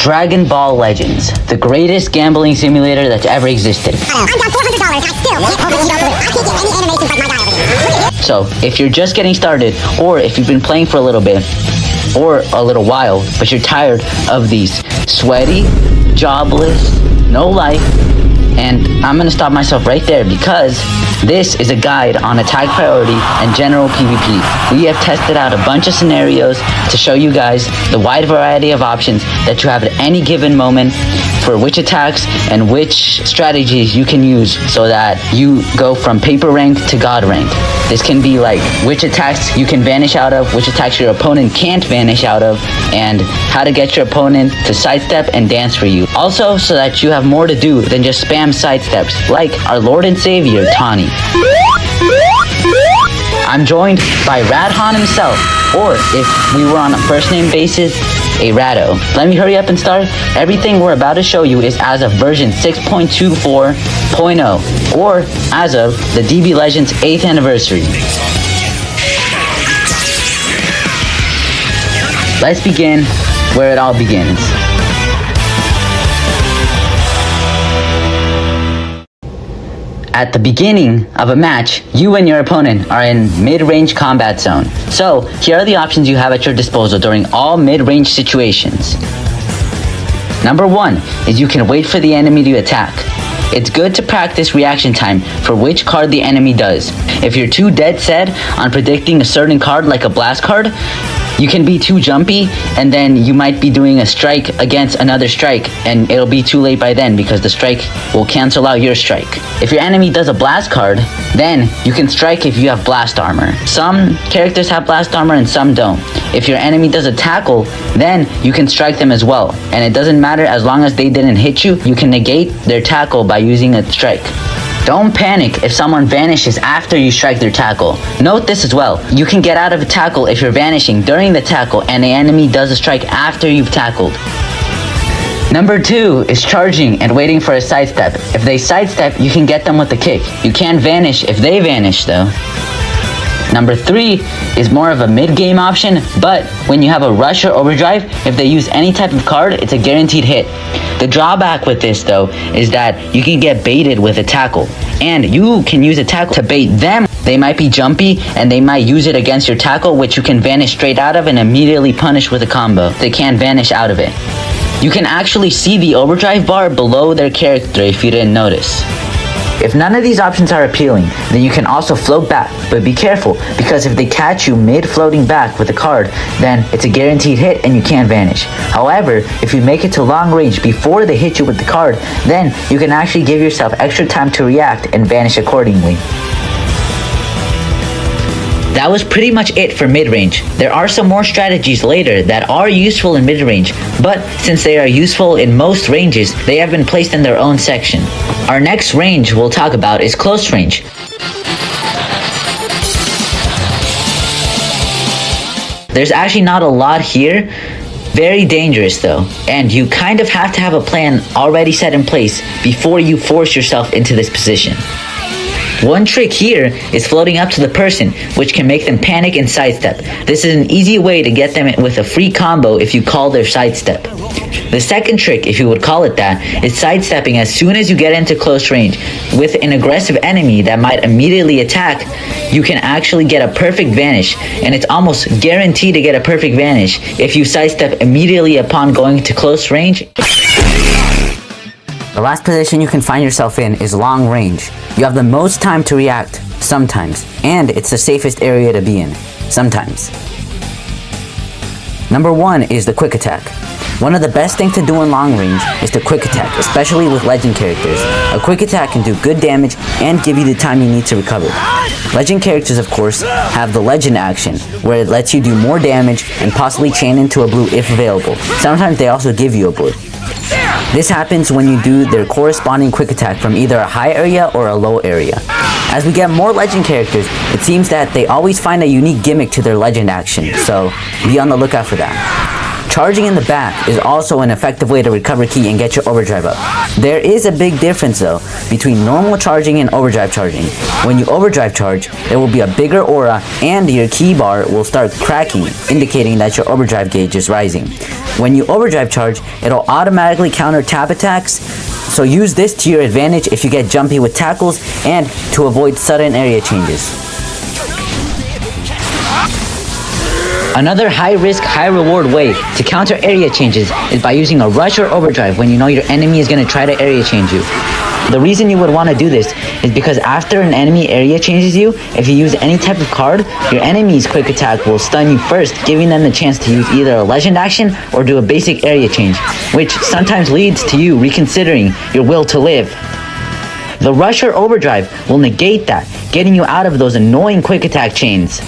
Dragon Ball Legends, the greatest gambling simulator that's ever existed. I'm down $400 and I still can't overeat on food. I can't get any animations like my guy over here. So, if you're just getting started, or if you've been playing for a little bit, or a little while, but you're tired of these sweaty, jobless, no life, and I'm gonna stop myself right there because this is a guide on attack priority and general PvP. We have tested out a bunch of scenarios to show you guys the wide variety of options that you have at any given moment for which attacks and which strategies you can use so that you go from paper rank to god rank. This can be like which attacks you can vanish out of, which attacks your opponent can't vanish out of, and how to get your opponent to sidestep and dance for you. Also, so that you have more to do than just spam sidesteps, like our Lord and Savior, Tawny. I'm joined by Radhan himself, or if we were on a first name basis, a Rado. Let me hurry up and start. Everything we're about to show you is as of version 6.24.0, or as of the DB Legends 8th anniversary. Let's begin where it all begins. At the beginning of a match, you and your opponent are in mid-range combat zone. So, here are the options you have at your disposal during all mid-range situations. Number 1 is you can wait for the enemy to attack. It's good to practice reaction time for which card the enemy does. If you're too dead set on predicting a certain card like a blast card, you can be too jumpy and then you might be doing a strike against another strike and it'll be too late by then because the strike will cancel out your strike. If your enemy does a blast card, then you can strike if you have blast armor. Some characters have blast armor and some don't. If your enemy does a tackle, then you can strike them as well. And it doesn't matter as long as they didn't hit you, you can negate their tackle by using a strike. Don't panic if someone vanishes after you strike their tackle. Note this as well. You can get out of a tackle if you're vanishing during the tackle and the enemy does a strike after you've tackled. Number 2 is charging and waiting for a sidestep. If they sidestep, you can get them with a kick. You can't vanish if they vanish though. Number 3 is more of a mid-game option, but when you have a rush or overdrive, if they use any type of card, it's a guaranteed hit. The drawback with this though is that you can get baited with a tackle, and you can use a tackle to bait them. They might be jumpy and they might use it against your tackle, which you can vanish straight out of and immediately punish with a combo. They can't vanish out of it. You can actually see the overdrive bar below their character if you didn't notice. If none of these options are appealing, then you can also float back, but be careful because if they catch you mid-floating back with a card, then it's a guaranteed hit and you can't vanish. However, if you make it to long range before they hit you with the card, then you can actually give yourself extra time to react and vanish accordingly. That was pretty much it for mid-range. There are some more strategies later that are useful in mid-range, but since they are useful in most ranges, they have been placed in their own section. Our next range we'll talk about is close range. There's actually not a lot here. Very dangerous though, and you kind of have to have a plan already set in place before you force yourself into this position. One trick here is floating up to the person, which can make them panic and sidestep. This is an easy way to get them with a free combo if you call their sidestep. The second trick, if you would call it that, is sidestepping as soon as you get into close range. With an aggressive enemy that might immediately attack, you can actually get a perfect vanish, and it's almost guaranteed to get a perfect vanish if you sidestep immediately upon going to close range. The last position you can find yourself in is long range. You have the most time to react, sometimes, and it's the safest area to be in, sometimes. Number 1 is the quick attack. One of the best things to do in long range is to quick attack, especially with legend characters. A quick attack can do good damage and give you the time you need to recover. Legend characters, of course, have the legend action, where it lets you do more damage and possibly chain into a blue if available. Sometimes they also give you a blue. This happens when you do their corresponding quick attack from either a high area or a low area. As we get more legend characters, it seems that they always find a unique gimmick to their legend action, so be on the lookout for that. Charging in the back is also an effective way to recover key and get your overdrive up. There is a big difference though between normal charging and overdrive charging. When you overdrive charge, there will be a bigger aura and your key bar will start cracking, indicating that your overdrive gauge is rising. When you overdrive charge, it'll automatically counter tap attacks, so use this to your advantage if you get jumpy with tackles and to avoid sudden area changes. Another high-risk, high-reward way to counter area changes is by using a rush or overdrive when you know your enemy is going to try to area change you. The reason you would want to do this is because after an enemy area changes you, if you use any type of card, your enemy's quick attack will stun you first, giving them the chance to use either a legend action or do a basic area change, which sometimes leads to you reconsidering your will to live. The rush or overdrive will negate that, getting you out of those annoying quick attack chains.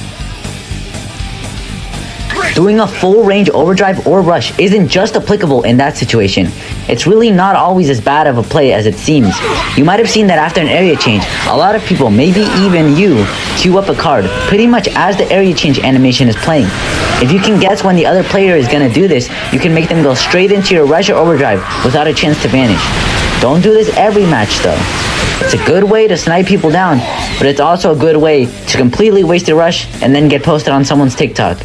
Doing a full range overdrive or rush isn't just applicable in that situation. It's really not always as bad of a play as it seems. You might have seen that after an area change, a lot of people, maybe even you, queue up a card pretty much as the area change animation is playing. If you can guess when the other player is going to do this, you can make them go straight into your rush or overdrive without a chance to vanish. Don't do this every match though. It's a good way to snipe people down, but it's also a good way to completely waste your rush and then get posted on someone's TikTok.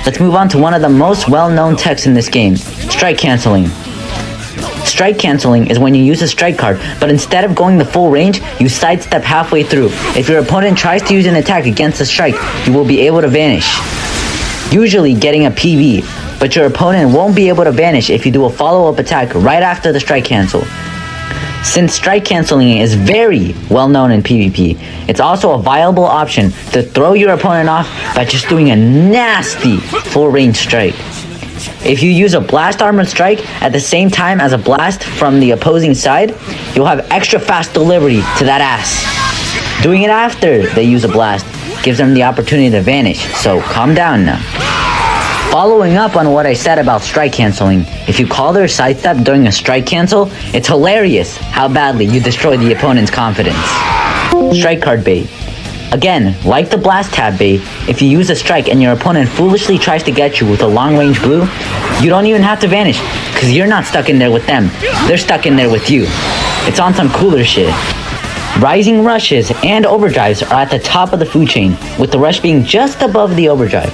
Let's move on to one of the most well-known techs in this game, strike canceling. Strike canceling is when you use a strike card, but instead of going the full range, you sidestep halfway through. If your opponent tries to use an attack against a strike, you will be able to vanish, usually getting a PV, but your opponent won't be able to vanish if you do a follow-up attack right after the strike cancel. Since strike canceling is very well known in PvP, it's also a viable option to throw your opponent off by just doing a nasty full range strike. If you use a blast armored strike at the same time as a blast from the opposing side, you'll have extra fast delivery to that ass. Doing it after they use a blast gives them the opportunity to vanish, so calm down now. Following up on what I said about strike canceling, if you call their sidestep during a strike cancel, it's hilarious how badly you destroy the opponent's confidence. Strike card bait. Again, like the blast tab bait, if you use a strike and your opponent foolishly tries to get you with a long range blue, you don't even have to vanish, because you're not stuck in there with them, they're stuck in there with you. It's on some cooler shit. Rising rushes and overdrives are at the top of the food chain, with the rush being just above the overdrive.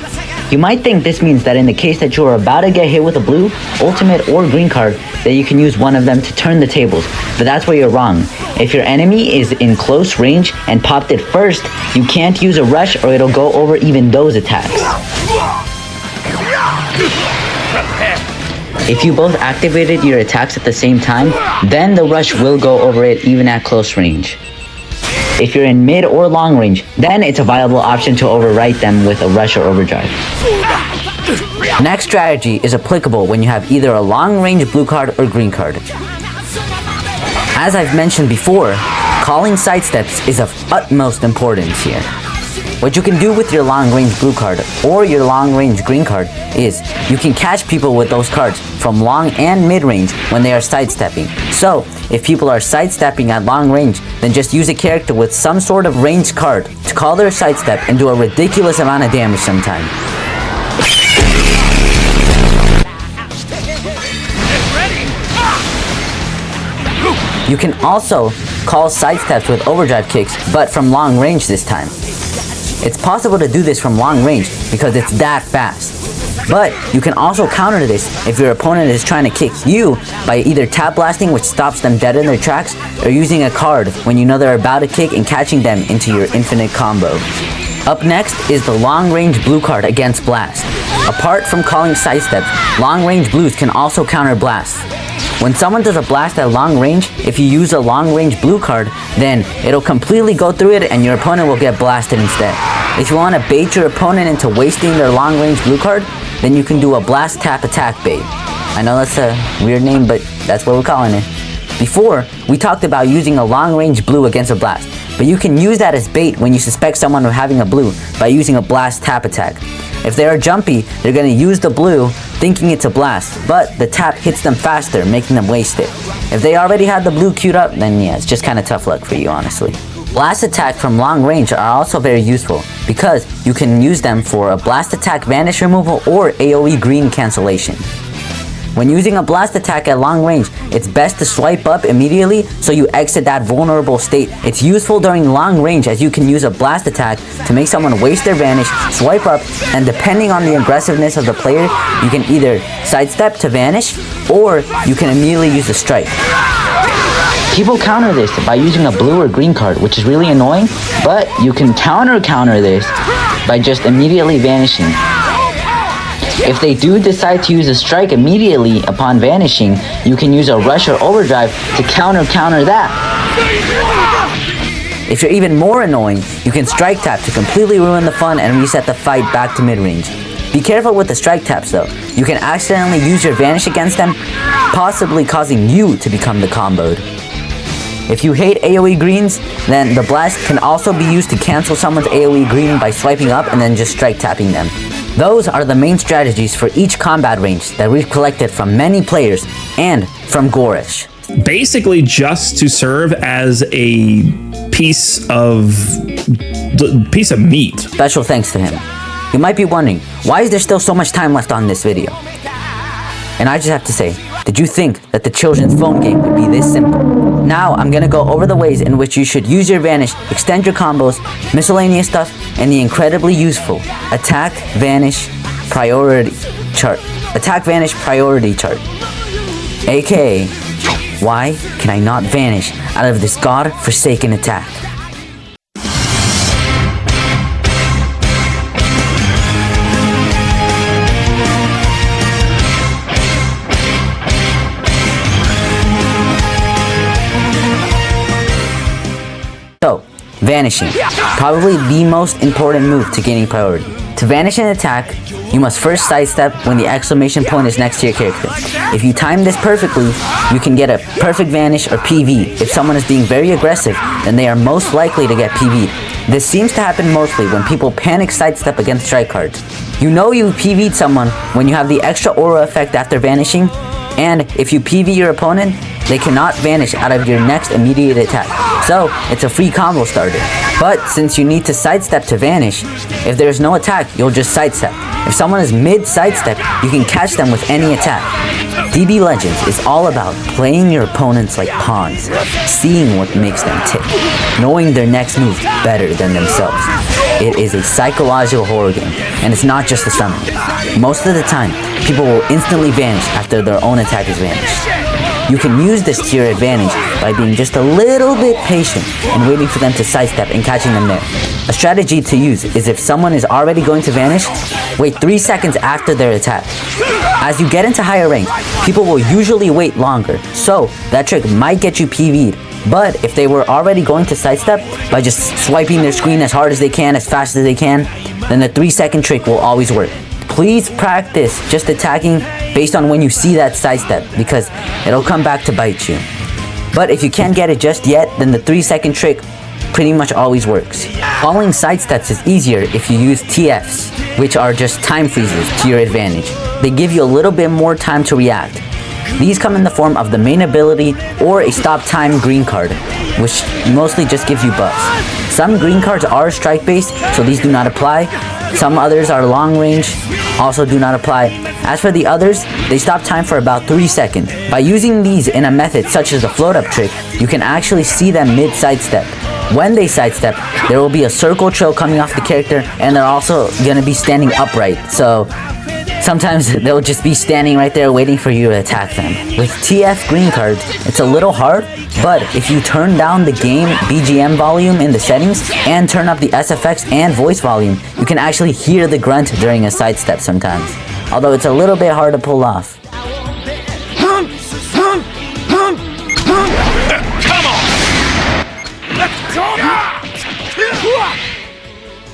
You might think this means that in the case that you are about to get hit with a blue, ultimate, or green card, that you can use one of them to turn the tables, but that's where you're wrong. If your enemy is in close range and popped it first, you can't use a rush or it'll go over even those attacks. If you both activated your attacks at the same time, then the rush will go over it even at close range. If you're in mid or long range, then it's a viable option to overwrite them with a rush or overdrive. Next strategy is applicable when you have either a long range blue card or green card. As I've mentioned before, calling sidesteps is of utmost importance here. What you can do with your long range blue card or your long range green card is you can catch people with those cards from long and mid range when they are sidestepping. So if people are sidestepping at long range, then just use a character with some sort of ranged card to call their sidestep and do a ridiculous amount of damage sometime. You can also call sidesteps with overdrive kicks, but from long range this time. It's possible to do this from long range because it's that fast. But you can also counter this if your opponent is trying to kick you by either tap blasting, which stops them dead in their tracks, or using a card when you know they're about to kick and catching them into your infinite combo. Up next is the long range blue card against blast. Apart from calling sidesteps, long range blues can also counter blasts. When someone does a blast at long range, if you use a long range blue card, then it'll completely go through it and your opponent will get blasted instead. If you want to bait your opponent into wasting their long range blue card, then you can do a blast tap attack bait. I know that's a weird name, but that's what we're calling it. Before, we talked about using a long range blue against a blast, but you can use that as bait when you suspect someone of having a blue by using a blast tap attack. If they are jumpy, they're going to use the blue thinking it's a blast, but the tap hits them faster, making them waste it. If they already had the blue queued up, then yeah, it's just kind of tough luck for you, honestly. Blast attack from long range are also very useful because you can use them for a blast attack vanish removal or AoE green cancellation. When using a blast attack at long range, it's best to swipe up immediately so you exit that vulnerable state. It's useful during long range as you can use a blast attack to make someone waste their vanish, swipe up, and depending on the aggressiveness of the player, you can either sidestep to vanish or you can immediately use a strike. People counter this by using a blue or green card, which is really annoying, but you can counter this by just immediately vanishing. If they do decide to use a strike immediately upon vanishing, you can use a rush or overdrive to counter that. If you're even more annoying, you can strike tap to completely ruin the fun and reset the fight back to mid-range. Be careful with the strike taps though. You can accidentally use your vanish against them, possibly causing you to become the comboed. If you hate AoE greens, then the blast can also be used to cancel someone's AoE green by swiping up and then just strike tapping them. Those are the main strategies for each combat range that we've collected from many players and from Goresh. Basically just to serve as a piece of meat. Special thanks to him. You might be wondering, why is there still so much time left on this video? And I just have to say, did you think that the children's phone game would be this simple? Now I'm gonna go over the ways in which you should use your vanish, extend your combos, miscellaneous stuff, and the incredibly useful Attack Vanish Priority Chart. Attack Vanish Priority Chart. AKA, why can I not vanish out of this god-forsaken attack? So, vanishing. Probably the most important move to gaining priority. To vanish an attack, you must first sidestep when the exclamation point is next to your character. If you time this perfectly, you can get a perfect vanish or PV. If someone is being very aggressive, then they are most likely to get PV'd. This seems to happen mostly when people panic sidestep against strike cards. You know you PV'd someone when you have the extra aura effect after vanishing, and if you PV your opponent, they cannot vanish out of your next immediate attack. So, it's a free combo starter. But since you need to sidestep to vanish, if there's no attack, you'll just sidestep. If someone is mid-sidestep, you can catch them with any attack. DB Legends is all about playing your opponents like pawns, seeing what makes them tick, knowing their next move better than themselves. It is a psychological horror game, and it's not just a summon. Most of the time, people will instantly vanish after their own attack is vanished. You can use this to your advantage by being just a little bit patient and waiting for them to sidestep and catching them there. A strategy to use is if someone is already going to vanish, wait 3 seconds after their attack. As you get into higher rank, people will usually wait longer, so that trick might get you PV'd. But if they were already going to sidestep by just swiping their screen as hard as they can, as fast as they can, then the 3-second trick will always work. Please practice just attacking based on when you see that sidestep, because it'll come back to bite you. But if you can't get it just yet, then the 3-second trick pretty much always works. Calling sidesteps is easier if you use TFs, which are just time freezes to your advantage. They give you a little bit more time to react. These come in the form of the main ability or a stop time green card, which mostly just gives you buffs. Some green cards are strike based, so these do not apply. Some others are long range, also do not apply. As for the others, they stop time for about 3 seconds. By using these in a method such as the float up trick, you can actually see them mid sidestep. When they sidestep, there will be a circle trail coming off the character, and they're also gonna be standing upright. So sometimes they'll just be standing right there waiting for you to attack them. With TF green cards, it's a little hard, but if you turn down the game BGM volume in the settings and turn up the SFX and voice volume, you can actually hear the grunt during a sidestep sometimes. Although it's a little bit hard to pull off.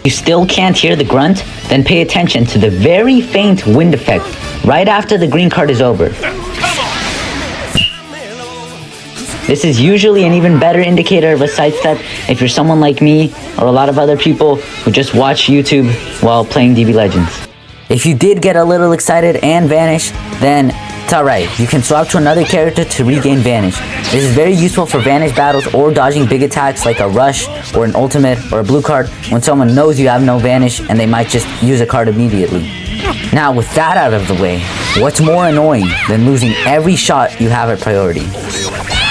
You still can't hear the grunt? Then pay attention to the very faint wind effect right after the green card is over. This is usually an even better indicator of a sidestep if you're someone like me or a lot of other people who just watch YouTube while playing DB Legends. If you did get a little excited and vanish, then It's alright, you can swap to another character to regain Vanish. This is very useful for Vanish battles or dodging big attacks like a Rush or an Ultimate or a blue card when someone knows you have no Vanish and they might just use a card immediately. Now with that out of the way, what's more annoying than losing every shot you have at priority?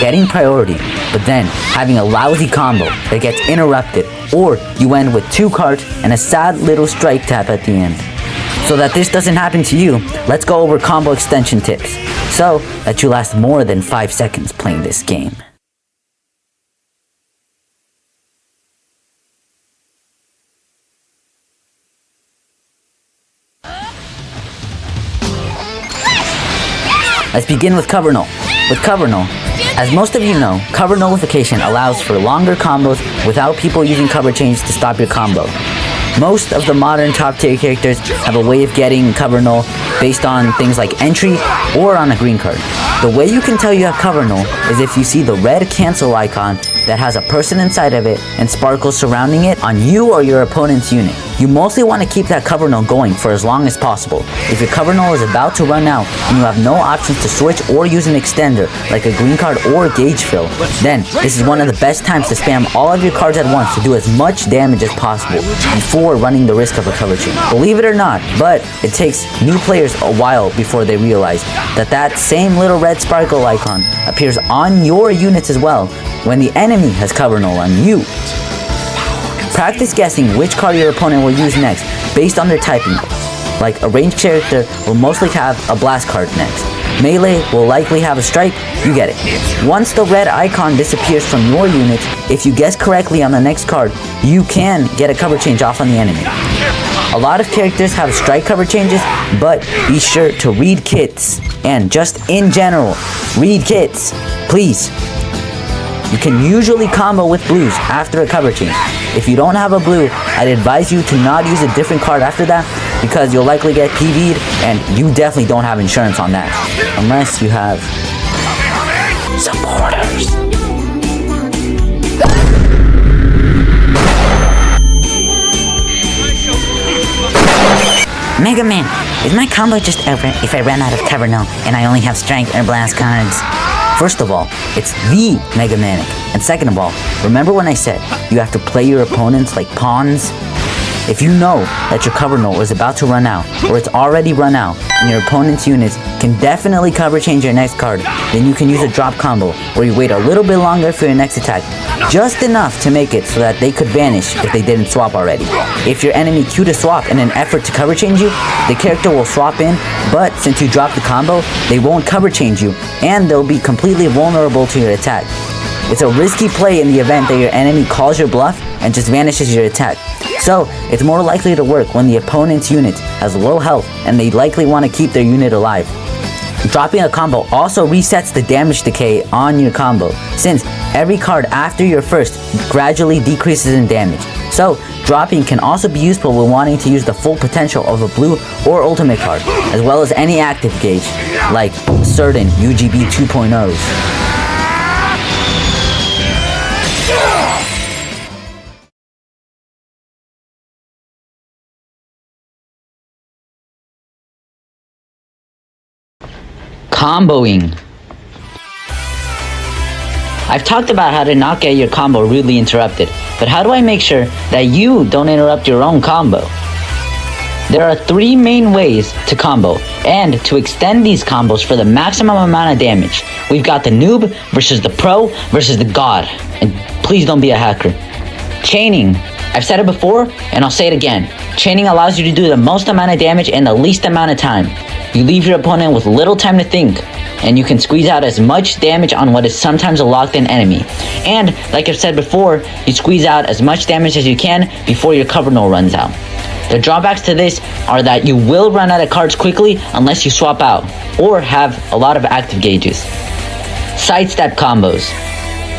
Getting priority, but then having a lousy combo that gets interrupted, or you end with 2 cards and a sad little strike tap at the end. So that this doesn't happen to you, let's go over combo extension tips, so that you last more than 5 seconds playing this game. Let's begin with cover null. With cover null, as most of you know, cover nullification allows for longer combos without people using cover change to stop your combo. Most of the modern top tier characters have a way of getting cover null based on things like entry or on a green card. The way you can tell you have cover null is if you see the red cancel icon that has a person inside of it and sparkles surrounding it on you or your opponent's unit. You mostly want to keep that cover null going for as long as possible. If your cover null is about to run out and you have no options to switch or use an extender like a green card or gauge fill, then this is one of the best times to spam all of your cards at once to do as much damage as possible before running the risk of a cover chain. Believe it or not, but it takes new players a while before they realize that that same little red sparkle icon appears on your units as well when the enemy has cover null on you. Practice guessing which card your opponent will use next based on their typing. Like a ranged character will mostly have a blast card next. Melee will likely have a strike, you get it. Once the red icon disappears from your units, if you guess correctly on the next card, you can get a cover change off on the enemy. A lot of characters have strike cover changes, but be sure to read kits. And just in general, read kits, please. You can usually combo with blues after a cover change. If you don't have a blue, I'd advise you to not use a different card after that because you'll likely get PV'd and you definitely don't have insurance on that. Unless you have supporters. Mega Man, is my combo just over if I run out of cover null and I only have strength or blast cards? First of all, it's the Mega Manic. And second of all, remember when I said you have to play your opponents like pawns? If you know that your cover null is about to run out, or it's already run out, and your opponent's units can definitely cover change your next card, then you can use a drop combo, where you wait a little bit longer for your next attack, just enough to make it so that they could vanish if they didn't swap already. If your enemy queued a swap in an effort to cover change you, the character will swap in, but since you dropped the combo, they won't cover change you, and they'll be completely vulnerable to your attack. It's a risky play in the event that your enemy calls your bluff and just vanishes your attack. So, it's more likely to work when the opponent's unit has low health and they likely want to keep their unit alive. Dropping a combo also resets the damage decay on your combo, since every card after your first gradually decreases in damage. So, dropping can also be useful when wanting to use the full potential of a blue or ultimate card, as well as any active gauge, like certain UGB 2.0s. Comboing. I've talked about how to not get your combo rudely interrupted, but how do I make sure that you don't interrupt your own combo? There are 3 main ways to combo, and to extend these combos for the maximum amount of damage. We've got the noob versus the pro versus the god, and please don't be a hacker. Chaining. I've said it before, and I'll say it again. Chaining allows you to do the most amount of damage in the least amount of time. You leave your opponent with little time to think, and you can squeeze out as much damage on what is sometimes a locked-in enemy. And, like I've said before, you squeeze out as much damage as you can before your cover null runs out. The drawbacks to this are that you will run out of cards quickly unless you swap out, or have a lot of active gauges. Sidestep combos.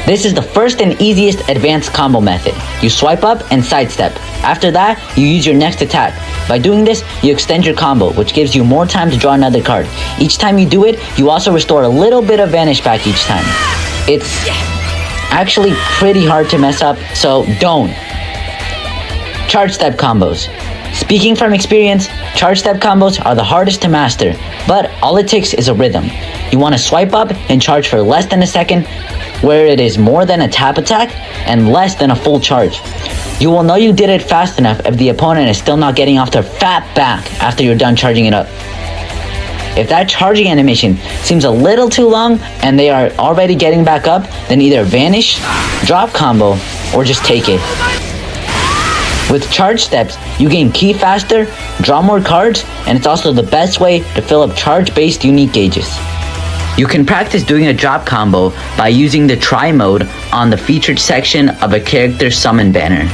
This is the first and easiest advanced combo method. You swipe up and sidestep. After that, you use your next attack. By doing this, you extend your combo, which gives you more time to draw another card. Each time you do it, you also restore a little bit of vanish back each time. It's actually pretty hard to mess up, so don't. Charge step combos. Speaking from experience, charge step combos are the hardest to master, but all it takes is a rhythm. You want to swipe up and charge for less than a second, where it is more than a tap attack and less than a full charge. You will know you did it fast enough if the opponent is still not getting off their fat back after you're done charging it up. If that charging animation seems a little too long and they are already getting back up, then either vanish, drop combo, or just take it. With charge steps, you gain ki faster, draw more cards, and it's also the best way to fill up charge-based unique gauges. You can practice doing a drop combo by using the try mode on the featured section of a character's summon banner.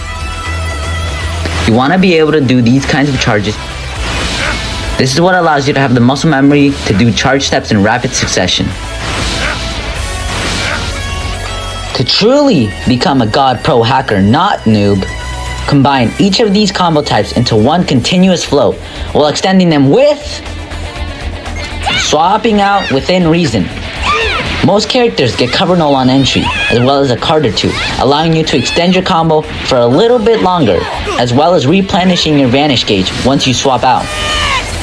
You want to be able to do these kinds of charges. This is what allows you to have the muscle memory to do charge steps in rapid succession. To truly become a god pro hacker, not noob, combine each of these combo types into one continuous flow while extending them with swapping out within reason. Most characters get cover null on entry, as well as a card or two, allowing you to extend your combo for a little bit longer, as well as replenishing your vanish gauge once you swap out.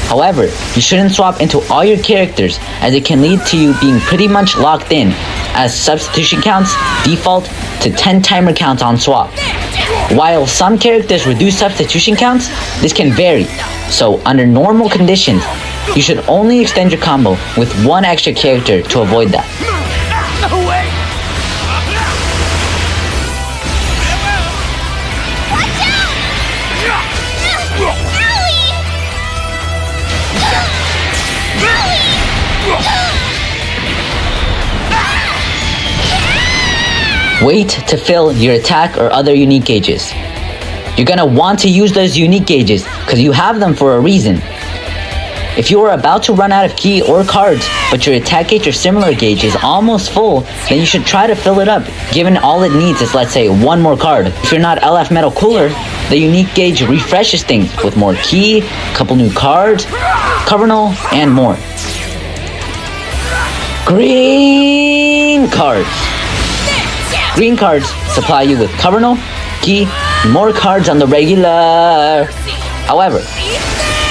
However, you shouldn't swap into all your characters, as it can lead to you being pretty much locked in, as substitution counts default to 10 timer counts on swap. While some characters reduce substitution counts, this can vary, so under normal conditions, you should only extend your combo with one extra character to avoid that. Wait to fill your attack or other unique gauges. You're gonna want to use those unique gauges because you have them for a reason. If you are about to run out of ki or cards, but your attack gauge or similar gauge is almost full, then you should try to fill it up, given all it needs is, let's say, one more card. If you're not LF Metal Cooler, the unique gauge refreshes things with more ki, a couple new cards, cover null, and more. Green cards. Green cards supply you with cover null, ki, and more cards on the regular. However,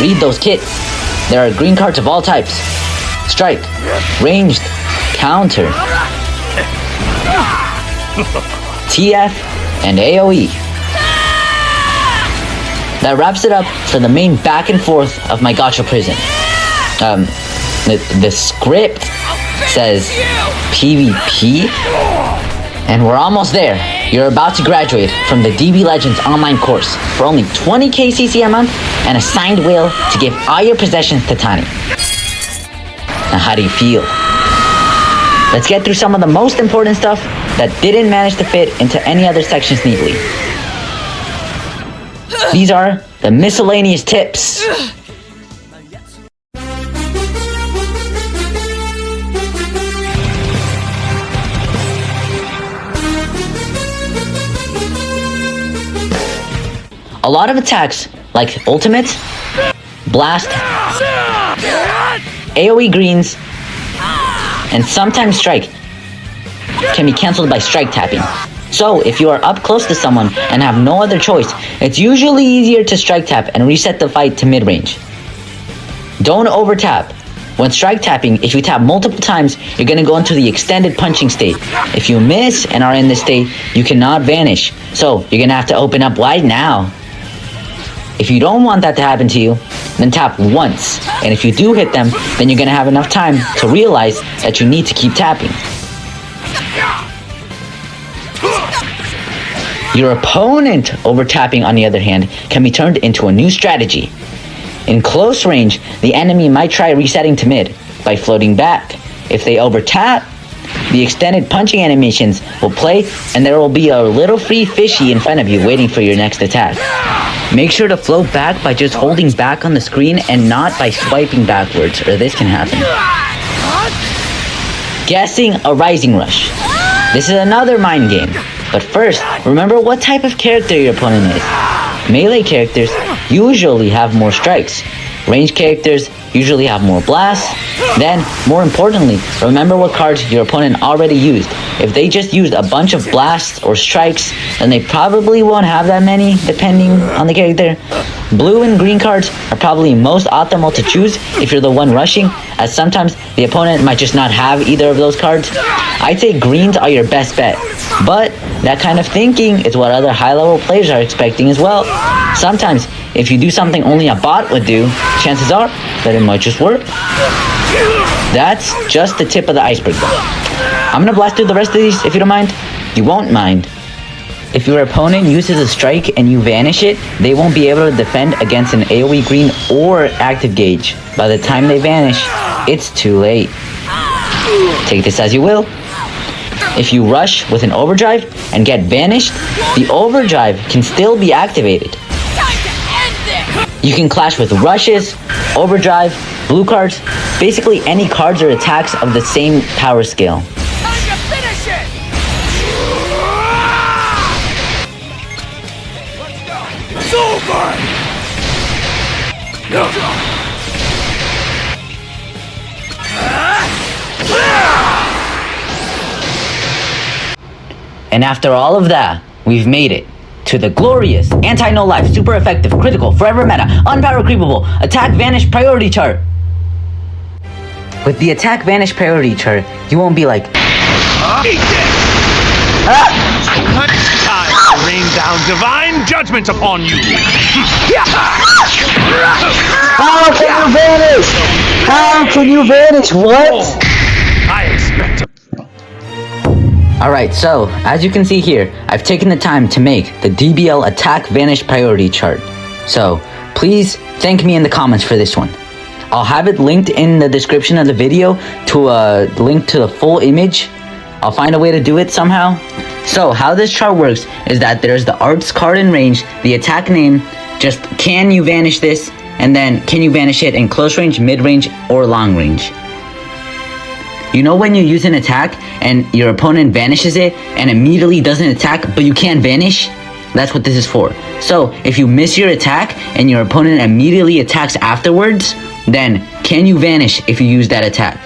read those kits. There are green cards of all types: strike, ranged, counter, TF, and AoE. That wraps it up for the main back and forth of my gacha prison. The script says PvP, and we're almost there. You're about to graduate from the DB Legends online course for only 20k CC a month and a signed will to give all your possessions to Tani. Now, how do you feel? Let's get through some of the most important stuff that didn't manage to fit into any other sections neatly. These are the miscellaneous tips. A lot of attacks, like Ultimate, Blast, AoE Greens, and sometimes Strike, can be cancelled by Strike tapping. So, if you are up close to someone and have no other choice, it's usually easier to Strike tap and reset the fight to mid-range. Don't over-tap. When Strike tapping, if you tap multiple times, you're going to go into the extended punching state. If you miss and are in this state, you cannot vanish. So, you're going to have to open up wide now. If you don't want that to happen to you, then tap once. And if you do hit them, then you're going to have enough time to realize that you need to keep tapping. Your opponent over-tapping, on the other hand, can be turned into a new strategy. In close range, the enemy might try resetting to mid by floating back. If they over-tap, the extended punching animations will play and there will be a little free fishy in front of you waiting for your next attack. Make sure to float back by just holding back on the screen and not by swiping backwards, or this can happen. Guessing a Rising Rush. This is another mind game. But first, remember what type of character your opponent is. Melee characters usually have more strikes. Ranged characters usually have more blasts. Then, more importantly, remember what cards your opponent already used. If they just used a bunch of blasts or strikes, then they probably won't have that many, depending on the character. blue and green cards are probably most optimal to choose if you're the one rushing, as sometimes the opponent might just not have either of those cards. I'd say greens are your best bet, but that kind of thinking is what other high-level players are expecting as well. Sometimes, if you do something only a bot would do, chances are that it might just work. That's just the tip of the iceberg though. I'm gonna blast through the rest of these if you don't mind. You won't mind. If your opponent uses a strike and you vanish it, they won't be able to defend against an AoE green or active gauge. By the time they vanish, it's too late. Take this as you will. If you rush with an overdrive and get vanished, the overdrive can still be activated. You can clash with rushes, overdrive, blue cards, basically any cards or attacks of the same power scale. And after all of that, we've made it to the glorious, anti-no-life, super effective, critical, forever meta, unpower creepable, attack vanish priority chart. With the attack vanish priority chart, you won't be like, It's time to rain down divine judgment upon you. how can you vanish? How can you vanish? What? I expect to. Alright, so, as you can see here, I've taken the time to make the DBL attack vanish priority chart. So, please thank me in the comments for this one. I'll have it linked in the description of the video to a link to the full image. I'll find a way to do it somehow. So, how this chart works is that there's the arts card in range, the attack name, just can you vanish this, and then can you vanish it in close range, mid range, or long range. You know when you use an attack and your opponent vanishes it and immediately doesn't attack, but you can't vanish? That's what this is for. So if you miss your attack and your opponent immediately attacks afterwards, then can you vanish if you use that attack?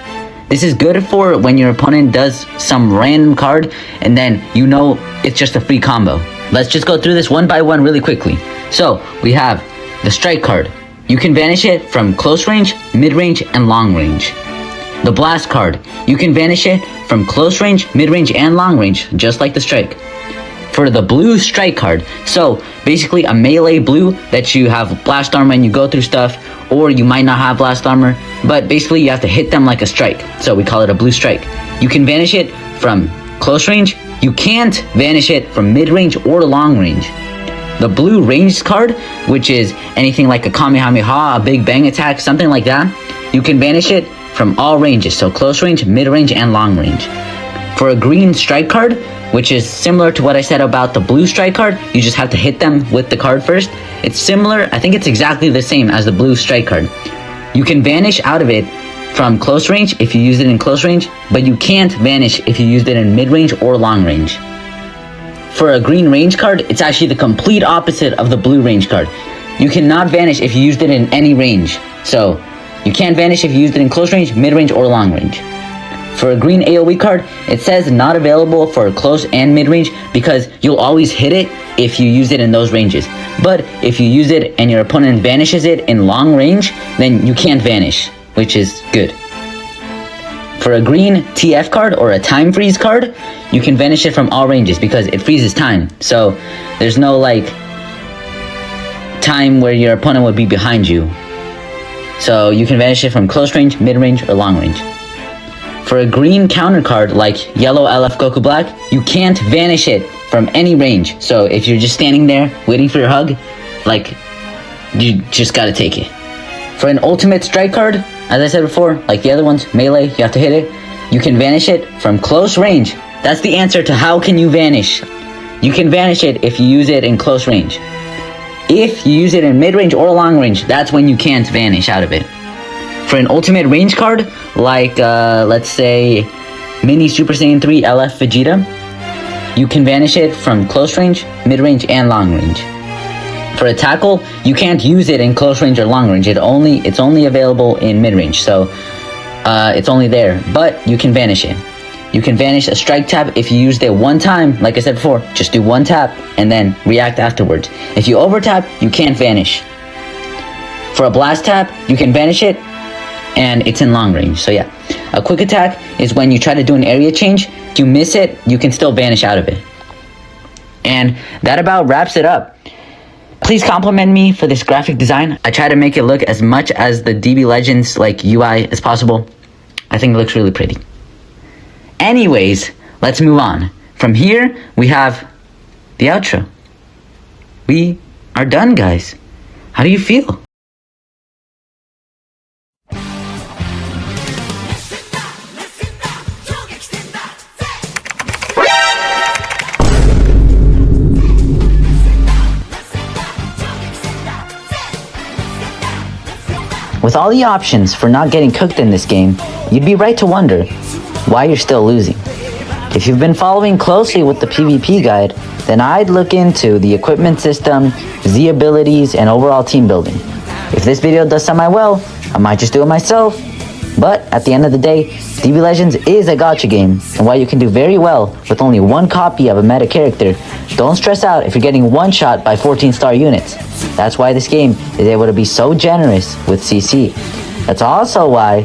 This is good for when your opponent does some random card and then you know it's just a free combo. Let's just go through this one by one really quickly. So we have the strike card. You can vanish it from close range, mid range, and long range. The blast card, you can vanish it from close range, mid range, and long range, just like the strike. For the blue strike card, so basically a melee blue that you have blast armor and you go through stuff, or you might not have blast armor, but basically you have to hit them like a strike, so we call it a blue strike. You can vanish it from close range, you can't vanish it from mid range or long range. The blue ranged card, which is anything like a Kamehameha, a big bang attack, something like that, you can vanish it from all ranges, so close range, mid range, and long range. For a green strike card, which is similar to what I said about the blue strike card, you just have to hit them with the card first. It's similar, I think it's exactly the same as the blue strike card. You can vanish out of it from close range if you use it in close range, but you can't vanish if you used it in mid range or long range. For a green range card, it's actually the complete opposite of the blue range card. You cannot vanish if you used it in any range. So, you can't vanish if you used it in close range, mid range, or long range. For a green AoE card, it says not available for close and mid range because you'll always hit it if you use it in those ranges. But if you use it and your opponent vanishes it in long range, then you can't vanish, which is good. For a green TF card or a time freeze card, you can vanish it from all ranges because it freezes time. So there's no like time where your opponent would be behind you. So you can vanish it from close range, mid range, or long range. For a green counter card like yellow LF Goku Black, you can't vanish it from any range. So if you're just standing there waiting for your hug, like you just gotta take it. For an ultimate strike card, as I said before, like the other ones, melee, you have to hit it. You can vanish it from close range. That's the answer to how can you vanish. You can vanish it if you use it in close range. If you use it in mid-range or long range, that's when you can't vanish out of it. For an ultimate range card, like let's say Mini Super Saiyan 3 LF Vegeta, you can vanish it from close range, mid-range, and long range. For a tackle, you can't use it in close range or long range. It's only available in mid-range, so it's only there, but you can vanish it. You can vanish a strike tap if you used it one time, like I said before, just do one tap and then react afterwards. If you over tap, you can't vanish. For a blast tap, you can vanish it, and it's in long range. So yeah, a quick attack is when you try to do an area change. If you miss it, you can still vanish out of it. And that about wraps it up. Please compliment me for this graphic design. I try to make it look as much as the DB Legends like UI as possible. I think it looks really pretty. Anyways, let's move on. From here, we have the outro. We are done, guys. How do you feel? With all the options for not getting cooked in this game, you'd be right to wonder why you're still losing. If you've been following closely with the PvP guide, then I'd look into the equipment system, Z abilities, and overall team building. If this video does semi well, I might just do it myself. But at the end of the day, DB Legends is a gacha game, and while you can do very well with only one copy of a meta character, don't stress out if you're getting one-shot by 14-star units. That's why this game is able to be so generous with CC. That's also why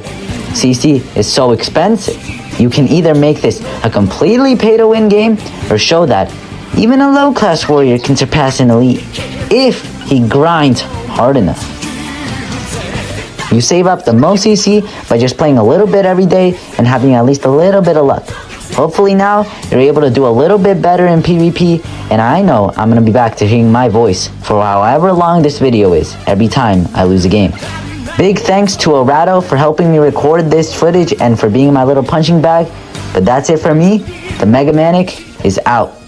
CC is so expensive. You can either make this a completely pay-to-win game, or show that even a low-class warrior can surpass an elite if he grinds hard enough. You save up the most CC by just playing a little bit every day and having at least a little bit of luck. Hopefully now, you're able to do a little bit better in PvP, and I know I'm going to be back to hearing my voice for however long this video is every time I lose a game. Big thanks to Orato for helping me record this footage and for being my little punching bag. But that's it for me. The Mega Manic is out.